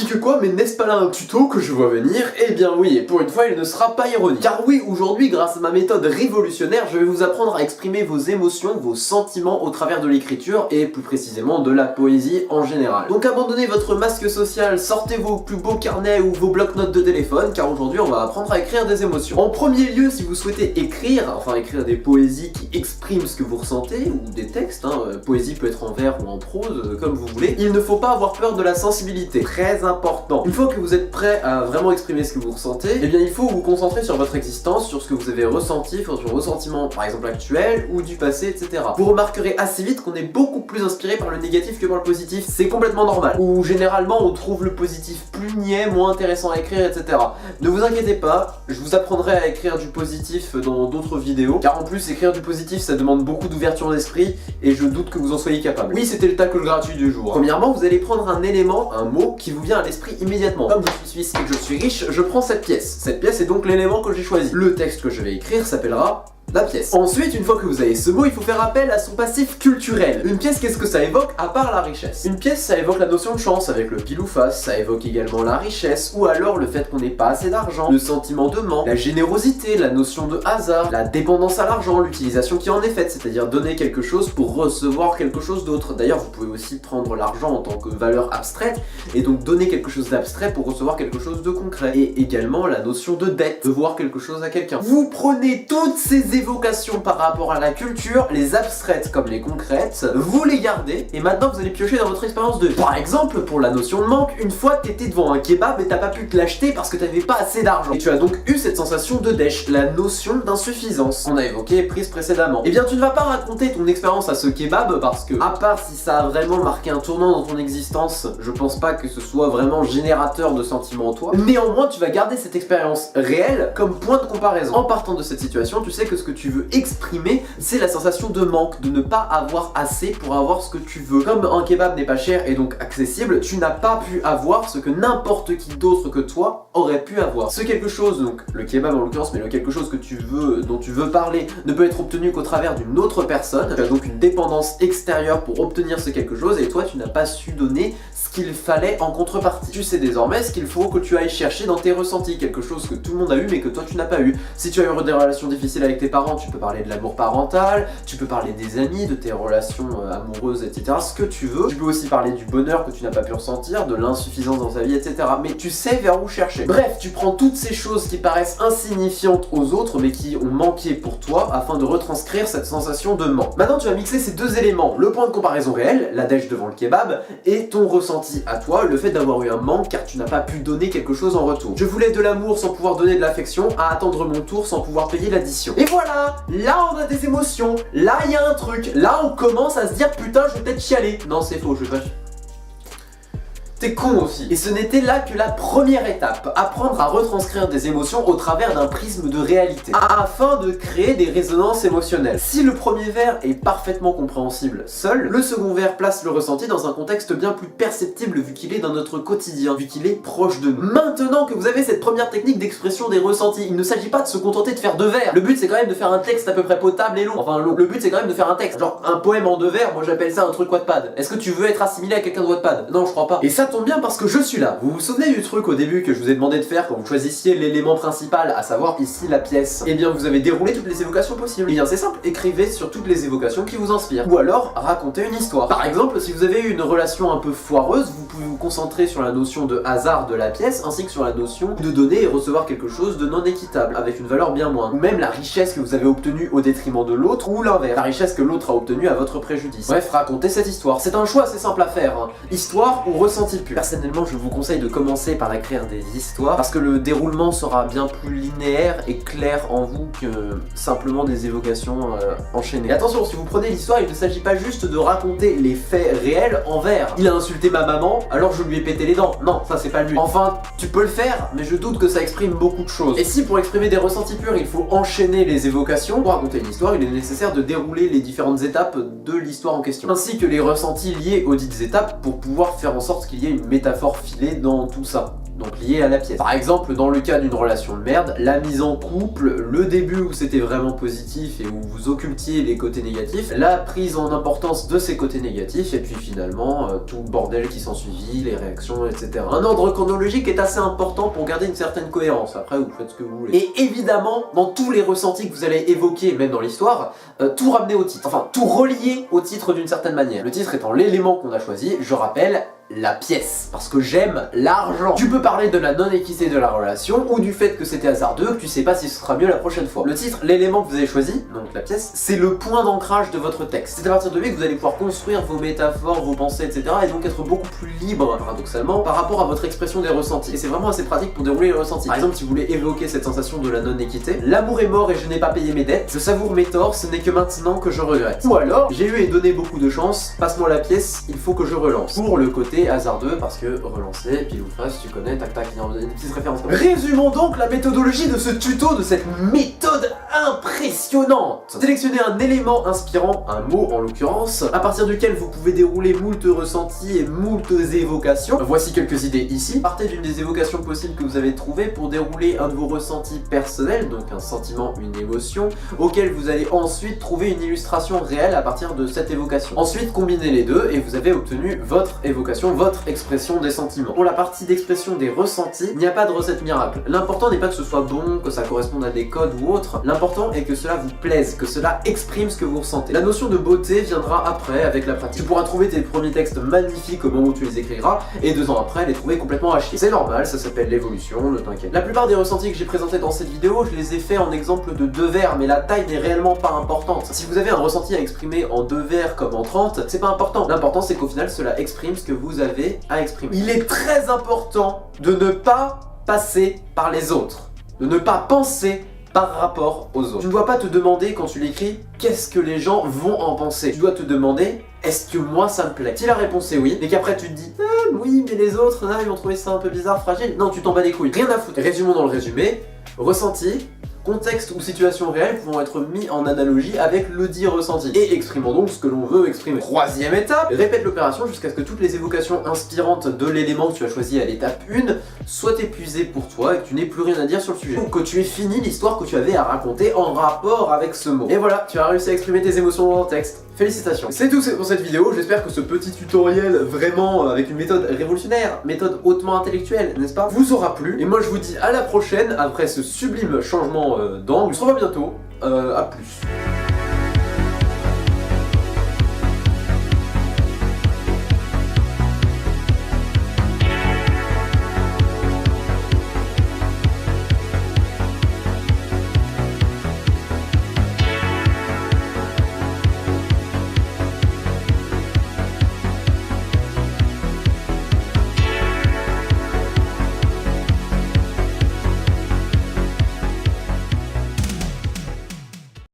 Que quoi, mais n'est-ce pas là un tuto que je vois venir? Eh bien oui, et pour une fois il ne sera pas ironique. Car oui, aujourd'hui, grâce à ma méthode révolutionnaire, je vais vous apprendre à exprimer vos émotions, vos sentiments au travers de l'écriture, et plus précisément de la poésie en général. Donc abandonnez votre masque social, sortez vos plus beaux carnets ou vos blocs-notes de téléphone, car aujourd'hui on va apprendre à écrire des émotions. En premier lieu, si vous souhaitez écrire des poésies qui expriment ce que vous ressentez, ou des textes, poésie peut être en vers ou en prose, comme vous voulez, il ne faut pas avoir peur de la sensibilité. Très important. Une fois que vous êtes prêt à vraiment exprimer ce que vous ressentez, eh bien il faut vous concentrer sur votre existence, sur ce que vous avez ressenti, sur vos sentiments par exemple actuels ou du passé, etc. Vous remarquerez assez vite qu'on est beaucoup plus inspiré par le négatif que par le positif. C'est complètement normal. Ou généralement on trouve le positif plus niais, moins intéressant à écrire, etc. Ne vous inquiétez pas, je vous apprendrai à écrire du positif dans d'autres vidéos, car en plus écrire du positif ça demande beaucoup d'ouverture d'esprit et je doute que vous en soyez capable. Oui, c'était le tacle gratuit du jour. Premièrement, vous allez prendre un élément, un mot qui vous vient à l'esprit immédiatement. Comme je suis suisse et que je suis riche, je prends cette pièce. Cette pièce est donc l'élément que j'ai choisi. Le texte que je vais écrire s'appellera la pièce. Ensuite, une fois que vous avez ce mot, il faut faire appel à son passif culturel. Une pièce, qu'est-ce que ça évoque à part la richesse? Une pièce, ça évoque la notion de chance avec le pile ou face, ça évoque également la richesse, ou alors le fait qu'on n'ait pas assez d'argent, le sentiment de manque, la générosité, la notion de hasard, la dépendance à l'argent, l'utilisation qui en est faite, c'est-à-dire donner quelque chose pour recevoir quelque chose d'autre. D'ailleurs, vous pouvez aussi prendre l'argent en tant que valeur abstraite, et donc donner quelque chose d'abstrait pour recevoir quelque chose de concret. Et également la notion de dette, devoir quelque chose à quelqu'un. Vous prenez toutes ces évocations par rapport à la culture, les abstraites comme les concrètes, vous les gardez et maintenant vous allez piocher dans votre expérience de vie. Par exemple, pour la notion de manque, une fois t'étais devant un kebab et t'as pas pu te l'acheter parce que t'avais pas assez d'argent. Et tu as donc eu cette sensation de dèche, la notion d'insuffisance qu'on a évoquée prise précédemment. Et bien tu ne vas pas raconter ton expérience à ce kebab parce que, à part si ça a vraiment marqué un tournant dans ton existence, je pense pas que ce soit vraiment générateur de sentiments en toi. Néanmoins, tu vas garder cette expérience réelle comme point de comparaison. En partant de cette situation, tu sais que ce que tu veux exprimer, c'est la sensation de manque, de ne pas avoir assez pour avoir ce que tu veux. Comme un kebab n'est pas cher et donc accessible, tu n'as pas pu avoir ce que n'importe qui d'autre que toi aurait pu avoir. Ce quelque chose, donc le kebab en l'occurrence, mais le quelque chose que tu veux, dont tu veux parler, ne peut être obtenu qu'au travers d'une autre personne. Tu as donc une dépendance extérieure pour obtenir ce quelque chose et toi tu n'as pas su donner ce qu'il fallait en contrepartie. Tu sais désormais ce qu'il faut que tu ailles chercher dans tes ressentis, quelque chose que tout le monde a eu mais que toi tu n'as pas eu. Si tu as eu des relations difficiles avec tes parents, tu peux parler de l'amour parental, tu peux parler des amis, de tes relations amoureuses, etc. Ce que tu veux. Tu peux aussi parler du bonheur que tu n'as pas pu ressentir, de l'insuffisance dans ta vie, etc. Mais tu sais vers où chercher. Bref, tu prends toutes ces choses qui paraissent insignifiantes aux autres mais qui ont manqué pour toi afin de retranscrire cette sensation de manque. Maintenant tu vas mixer ces deux éléments, le point de comparaison réel, la dèche devant le kebab, et ton ressenti à toi, le fait d'avoir eu un manque car tu n'as pas pu donner quelque chose en retour. Je voulais de l'amour sans pouvoir donner de l'affection, à attendre mon tour sans pouvoir payer l'addition. Et voilà, là on a des émotions, là il y a un truc, là on commence à se dire putain je vais peut-être chialer. Non c'est faux, je vais pas... T'es con aussi. Et ce n'était là que la première étape, apprendre à retranscrire des émotions au travers d'un prisme de réalité, afin de créer des résonances émotionnelles. Si le premier vers est parfaitement compréhensible seul, le second vers place le ressenti dans un contexte bien plus perceptible vu qu'il est dans notre quotidien, vu qu'il est proche de nous. Maintenant que vous avez cette première technique d'expression des ressentis, il ne s'agit pas de se contenter de faire deux vers. Le but c'est quand même de faire un texte à peu près potable et long. Enfin long. Le but c'est quand même de faire un texte. Genre un poème en deux vers, moi j'appelle ça un truc Wattpad. Est-ce que tu veux être assimilé à quelqu'un de Wattpad? Non, je crois pas. Et ça tombe bien parce que je suis là. Vous vous souvenez du truc au début que je vous ai demandé de faire quand vous choisissiez l'élément principal, à savoir ici la pièce? Eh bien vous avez déroulé toutes les évocations possibles. Et bien c'est simple, écrivez sur toutes les évocations qui vous inspirent. Ou alors racontez une histoire. Par exemple, si vous avez eu une relation un peu foireuse, vous pouvez vous concentrer sur la notion de hasard de la pièce ainsi que sur la notion de donner et recevoir quelque chose de non équitable, avec une valeur bien moindre. Ou même la richesse que vous avez obtenue au détriment de l'autre, ou l'inverse, la richesse que l'autre a obtenue à votre préjudice. Bref, racontez cette histoire. C'est un choix assez simple à faire, hein. Histoire ou ressenti pur. Personnellement, je vous conseille de commencer par écrire des histoires parce que le déroulement sera bien plus linéaire et clair en vous que simplement des évocations enchaînées. Et attention, si vous prenez l'histoire, il ne s'agit pas juste de raconter les faits réels en vers. Il a insulté ma maman, alors je lui ai pété les dents. Non, ça c'est pas lui. Enfin, tu peux le faire, mais je doute que ça exprime beaucoup de choses. Et si pour exprimer des ressentis purs, il faut enchaîner les évocations, pour raconter une histoire, il est nécessaire de dérouler les différentes étapes de l'histoire en question, ainsi que les ressentis liés aux dites étapes pour pouvoir faire en sorte qu'il y ait trouver une métaphore filée dans tout ça. Donc lié à la pièce. Par exemple, dans le cas d'une relation de merde, la mise en couple, le début où c'était vraiment positif et où vous occultiez les côtés négatifs, la prise en importance de ces côtés négatifs, et puis finalement, tout le bordel qui s'en suivit, les réactions, etc. Un ordre chronologique est assez important pour garder une certaine cohérence. Après, vous faites ce que vous voulez. Et évidemment, dans tous les ressentis que vous allez évoquer, même dans l'histoire, tout ramener au titre. Enfin, tout relier au titre d'une certaine manière. Le titre étant l'élément qu'on a choisi, je rappelle, la pièce, parce que j'aime l'argent. Tu peux parler de la non-équité de la relation, ou du fait que c'était hasardeux, que tu sais pas si ce sera mieux la prochaine fois. Le titre, l'élément que vous avez choisi, donc la pièce, c'est le point d'ancrage de votre texte. C'est à partir de lui que vous allez pouvoir construire vos métaphores, vos pensées, etc. et donc être beaucoup plus libre, paradoxalement, par rapport à votre expression des ressentis. Et c'est vraiment assez pratique pour dérouler les ressentis. Par exemple, si vous voulez évoquer cette sensation de la non-équité, l'amour est mort et je n'ai pas payé mes dettes, je savoure mes torts, ce n'est que maintenant que je regrette. Ou alors, j'ai eu et donné beaucoup de chance, passe-moi la pièce, il faut que je relance. Pour le côté hasardeux, parce que relancer, pile ou face, tu connais, tac tac, il y a une petite référence comme ça. Résumons donc la méthodologie de ce tuto, de cette méthode impressionnante. Sélectionnez un élément inspirant, un mot en l'occurrence, à partir duquel vous pouvez dérouler moult ressentis et moult évocations. Voici quelques idées ici. Partez d'une des évocations possibles que vous avez trouvées pour dérouler un de vos ressentis personnels, donc un sentiment, une émotion, auquel vous allez ensuite trouver une illustration réelle à partir de cette évocation. Ensuite, combinez les deux et vous avez obtenu votre évocation, votre expression des sentiments. Pour la partie d'expression des ressentis, il n'y a pas de recette miracle. L'important n'est pas que ce soit bon, que ça corresponde à des codes ou autre. L'important est que cela vous plaise, que cela exprime ce que vous ressentez. La notion de beauté viendra après avec la pratique. Tu pourras trouver tes premiers textes magnifiques au moment où tu les écriras et 2 ans après les trouver complètement à chier. C'est normal, ça s'appelle l'évolution, ne t'inquiète. La plupart des ressentis que j'ai présentés dans cette vidéo, je les ai fait en exemple de 2 vers, mais la taille n'est réellement pas importante. Si vous avez un ressenti à exprimer en 2 vers comme en 30, c'est pas important. L'important c'est qu'au final cela exprime ce que vous avez à exprimer. Il est très important de ne pas passer par les autres, de ne pas penser par rapport aux autres. Tu ne dois pas te demander quand tu l'écris qu'est-ce que les gens vont en penser. Tu dois te demander est-ce que moi ça me plaît. Si la réponse est oui, et qu'après tu te dis oui mais les autres ils vont trouver ça un peu bizarre, fragile, non tu t'en bats les couilles, rien à foutre. Résumons dans le résumé, ressenti, contexte ou situation réelle pouvant être mis en analogie avec le dit ressenti. Et exprimons donc ce que l'on veut exprimer. Troisième étape, répète l'opération jusqu'à ce que toutes les évocations inspirantes de l'élément que tu as choisi à l'étape 1 soient épuisées pour toi et que tu n'aies plus rien à dire sur le sujet. Ou que tu aies fini l'histoire que tu avais à raconter en rapport avec ce mot. Et voilà, tu as réussi à exprimer tes émotions dans le texte. Félicitations. C'est tout pour cette vidéo, j'espère que ce petit tutoriel vraiment avec une méthode révolutionnaire, méthode hautement intellectuelle, n'est-ce pas, vous aura plu. Et moi je vous dis à la prochaine après ce sublime changement d'angle. On se revoit bientôt, à plus.